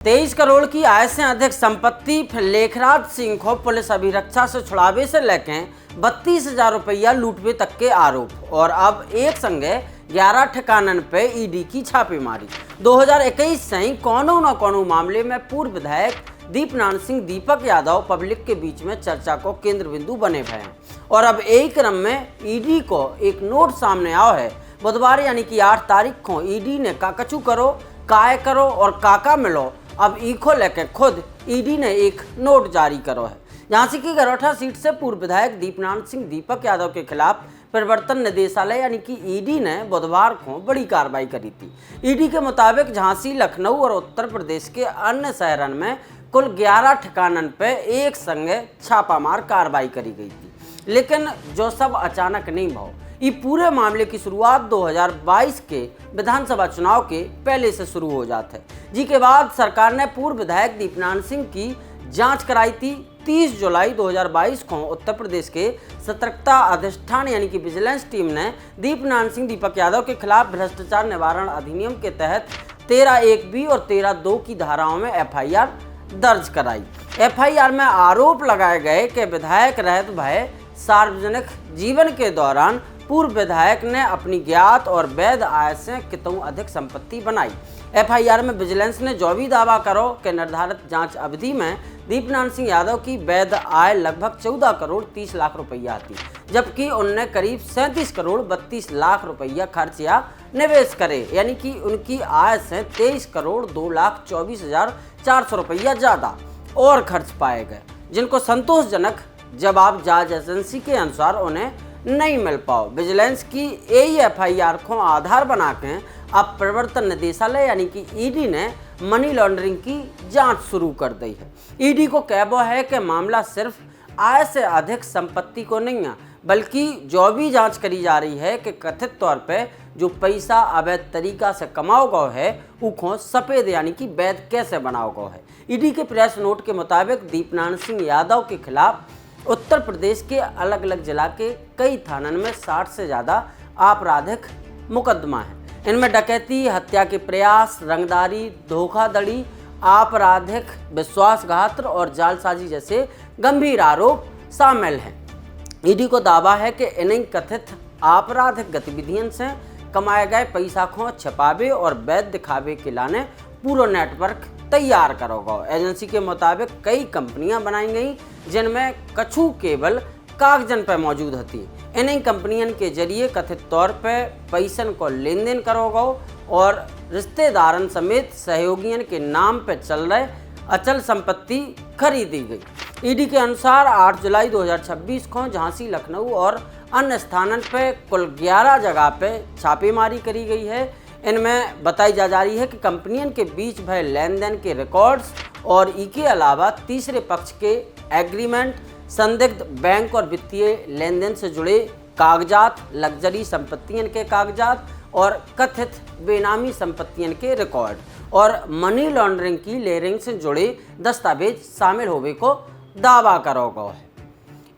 23 करोड़ की आय से अधिक संपत्ति लेखराज सिंह को पुलिस अभिरक्षा से छुड़ावे से लेकर 32,000 रुपया लूटवे तक के आरोप और अब एक संगे 11 ठिकानन पे ईडी की छापेमारी। 2021 से ही कोनो न कोनो मामले में पूर्व विधायक दीपनान सिंह दीपक यादव पब्लिक के बीच में चर्चा को केंद्र बिंदु बने हुए हैं और अब यही क्रम में ईडी को एक नोट सामने आओ है। बुधवार यानी कि 8 तारीख को ईडी ने काकचू करो, काय करो और काका मिलो अब ईखो लेके खुद ईडी ने एक नोट जारी करो है। झांसी की गरोठा सीट से पूर्व विधायक दीपनान सिंह दीपक यादव के खिलाफ प्रवर्तन निदेशालय यानी कि ईडी ने बुधवार को बड़ी कार्रवाई करी थी। ईडी के मुताबिक झांसी, लखनऊ और उत्तर प्रदेश के अन्य शहरन में कुल 11 ठिकानन पे एक संगे छापामार कार्रवाई करी गई थी, लेकिन जो सब अचानक नहीं भाव। ये पूरे मामले की शुरुआत 2022 के विधानसभा चुनाव के पहले से शुरू हो जाता है, जी के बाद सरकार ने पूर्व विधायक दीपनान सिंह की जांच कराई थी। 30 जुलाई 2022 को उत्तर प्रदेश के सतर्कता अधिष्ठान यानी कि विजिलेंस टीम ने दीपनान सिंह दीपक यादव के खिलाफ भ्रष्टाचार निवारण अधिनियम के तहत 13(1)(b) और 13(2) की धाराओं में FIR दर्ज कराई। FIR में आरोप लगाए गए कि विधायक रहत भय सार्वजनिक जीवन के दौरान पूर्व विधायक ने अपनी ज्ञात और वैध आय से कितों अधिक संपत्ति बनाई। FIR में विजिलेंस ने जो भी दावा करो कि निर्धारित जांच अवधि में दीपनान सिंह यादव की वैध आय लगभग 14 करोड़ 30 लाख रुपया थी, जबकि उनने करीब 37 करोड़ 32 लाख रुपया खर्च या निवेश करे, यानी कि उनकी आय से 23 करोड़ 2,24,400 रुपया ज़्यादा और खर्च पाए गए, जिनको संतोषजनक जवाब जांच एजेंसी के अनुसार उन्हें नहीं मिल पाओ। विजिलेंस की यही FIR को आधार बना के अब प्रवर्तन निदेशालय यानी कि ईडी ने मनी लॉन्ड्रिंग की जांच शुरू कर दी है। ईडी को कहबो है कि मामला सिर्फ आय से अधिक संपत्ति को नहीं है, बल्कि जो भी जांच करी जा रही है कि कथित तौर पे जो पैसा अवैध तरीका से कमाओ गो है उको सफेद यानी कि वैध कैसे बनाओ गो है। ईडी के प्रेस नोट के मुताबिक दीपनान सिंह यादव के खिलाफ उत्तर प्रदेश के अलग अलग जिला के कई थानन में 60 से ज़्यादा आपराधिक मुकदमा है। इनमें डकैती, हत्या के प्रयास, रंगदारी, धोखाधड़ी, आपराधिक विश्वासघात और जालसाजी जैसे गंभीर आरोप शामिल हैं। ईडी को दावा है कि इन्हीं कथित आपराधिक गतिविधियों से कमाए गए पैसा को छिपावे और वैध दिखावे के लाने पूरा नेटवर्क तैयार करोगा। एजेंसी के मुताबिक कई कंपनियां बनाई गई जिनमें कछु केवल कागजन पर मौजूद होती। इन्हीं कंपनियों के जरिए कथित तौर पर पैसन को लेन देन करोगा और रिश्तेदारन समेत सहयोगियों के नाम पर चल रहे अचल संपत्ति खरीदी गई। ईडी के अनुसार 8 जुलाई 2026 को झांसी, लखनऊ और अन्य स्थानों पर कुल 11 जगह पे छापेमारी करी गई है। इनमें बताई जा रही है कि कंपनियों के बीच भय लेन देन के रिकॉर्ड्स और इसके अलावा तीसरे पक्ष के एग्रीमेंट, संदिग्ध बैंक और वित्तीय लेन देन से जुड़े कागजात, लग्जरी संपत्तियों के कागजात और कथित बेनामी संपत्तियों के रिकॉर्ड और मनी लॉन्ड्रिंग की लेयरिंग से जुड़े दस्तावेज शामिल होने को दावा करोगा है।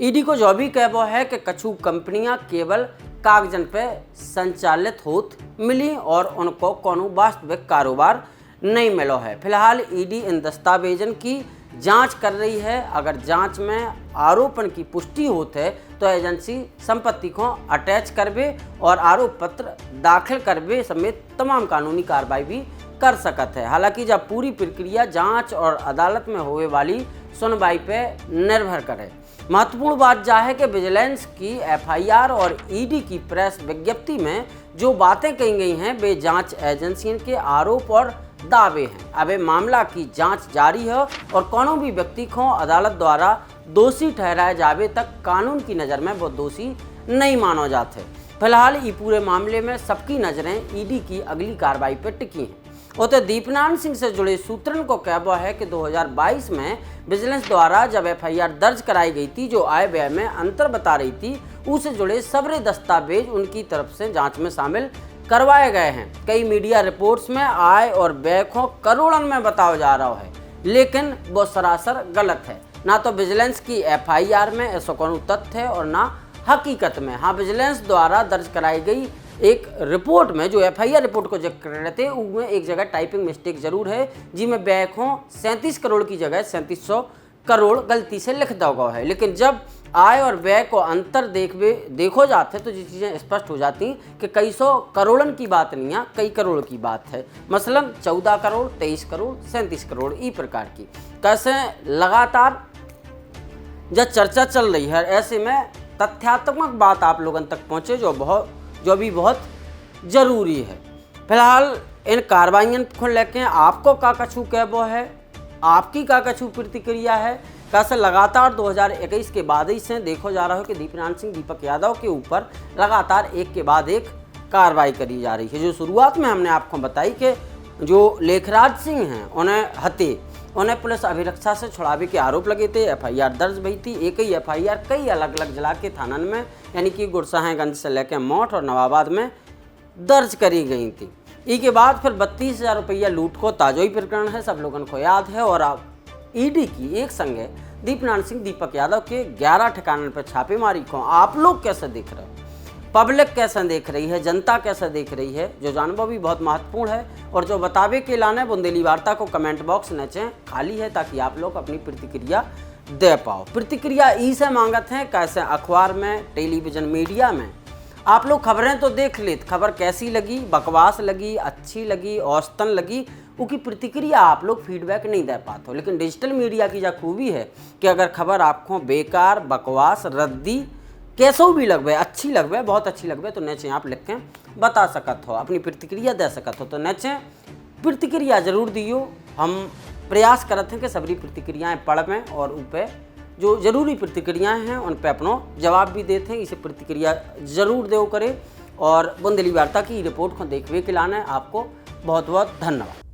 ईडी को जो भी कहबो है कि कछु कंपनियां केवल कागजन पे संचालित होत मिली और उनको कोनो वास्तविक कारोबार नहीं मिलो है। फिलहाल ईडी इन दस्तावेजन की जांच कर रही है। अगर जांच में आरोपन की पुष्टि होती है तो एजेंसी संपत्ति को अटैच करवे और आरोप पत्र दाखिल करवे समेत तमाम कानूनी कार्रवाई भी कर सकते है। हालांकि जब पूरी प्रक्रिया जांच और अदालत में होने वाली सुनवाई पे निर्भर करे। महत्वपूर्ण बात यह है कि विजिलेंस की FIR और ईडी की प्रेस विज्ञप्ति में जो बातें कही गई हैं वे जांच एजेंसियों के आरोप और दावे हैं। अब मामला की जांच जारी है और कोनो भी व्यक्ति को अदालत द्वारा दोषी ठहराए जावे तक कानून की नज़र में वो दोषी नहीं मानो जाते। फिलहाल ये पूरे मामले में सबकी नज़रें ईडी की अगली कार्रवाई पर टिकी हैं। उते दीपनान सिंह से जुड़े सूत्रन को कहबो है कि 2022 में विजिलेंस द्वारा जब FIR दर्ज कराई गई थी जो आय व्यय में अंतर बता रही थी, उससे जुड़े सबरे दस्तावेज उनकी तरफ से जांच में शामिल करवाए गए हैं। कई मीडिया रिपोर्ट्स में आय और व्यय को करोड़ों में बताया जा रहा है, लेकिन वो सरासर गलत है। ना तो विजिलेंस की FIR में ऐसा कोनो तथ्य है और ना हकीकत में। हाँ, विजिलेंस द्वारा दर्ज कराई गई एक रिपोर्ट में जो FIR रिपोर्ट को चेक कर रहे थे उसमें एक जगह टाइपिंग मिस्टेक जरूर है, जिसमें बैंक हो 37 करोड़ की जगह 3700 करोड़ गलती से लिख दो है। लेकिन जब आय और व्यय को अंतर देखो जाते तो ये चीज़ें स्पष्ट हो जाती कि कई सौ करोड़न की बात नहीं है, कई करोड़ की बात है। मसलन 14 करोड़, 23 करोड़, 37 करोड़ ई प्रकार की। कैसे लगातार जब चर्चा चल रही है, ऐसे में तथ्यात्मक बात आप लोगों तक पहुँचे जो भी बहुत ज़रूरी है। फिलहाल इन कार्रवाइयों को लेके आपको का कछु कहबो है, आपकी का कछु प्रतिक्रिया है? कैसे लगातार 2021 के बाद ही से देखो जा रहा है कि दीपनारायण सिंह दीपक यादव के ऊपर लगातार एक के बाद एक कार्रवाई करी जा रही है। जो शुरुआत में हमने आपको बताई कि जो लेखराज सिंह हैं उन्हें पुलिस अभिरक्षा से छुड़ावे के आरोप लगे थे। FIR दर्ज भई थी। एक ही FIR कई अलग अलग जिला के थानन में यानी कि गुरसाहिबगंज से लेकर मौठ और नवाबाद में दर्ज करी गई थी। इसके बाद फिर 32,000 रुपया लूट को ताजोई प्रकरण है, सब लोगों को याद है। और अब ED की एक संगे दीपनारायण सिंह दीपक यादव के 11 ठिकानों पर छापेमारी को आप लोग कैसे देख रहे हो, पब्लिक कैसे देख रही है, जनता कैसे देख रही है, जो जानना भी बहुत महत्वपूर्ण है। और जो बतावे के लाने बुंदेली वार्ता को कमेंट बॉक्स नीचे खाली है ताकि आप लोग अपनी प्रतिक्रिया दे पाओ। प्रतिक्रिया इसे मांगत हैं कैसे अखबार में, टेलीविजन मीडिया में आप लोग खबरें तो देख लेते, खबर कैसी लगी, बकवास लगी, अच्छी लगी, औसतन लगी, उसकी प्रतिक्रिया आप लोग फीडबैक नहीं दे पाते हो। लेकिन डिजिटल मीडिया की जो खूबी है कि अगर खबर आपको बेकार, बकवास, रद्दी कैसो भी लगवे, अच्छी लगवे, बहुत अच्छी लगवे तो नीचे आप लिख के बता सकत हो, अपनी प्रतिक्रिया दे सकत हो। तो नीचे प्रतिक्रिया जरूर दियो। हम प्रयास करते हैं कि सभी प्रतिक्रियाएं पढ़ें और उन पर जो जरूरी प्रतिक्रियाएं हैं उन पर अपना जवाब भी देते हैं। इसे प्रतिक्रिया जरूर दो करें। और बुंदेली वार्ता की रिपोर्ट को देखने के लाने आपको बहुत बहुत धन्यवाद।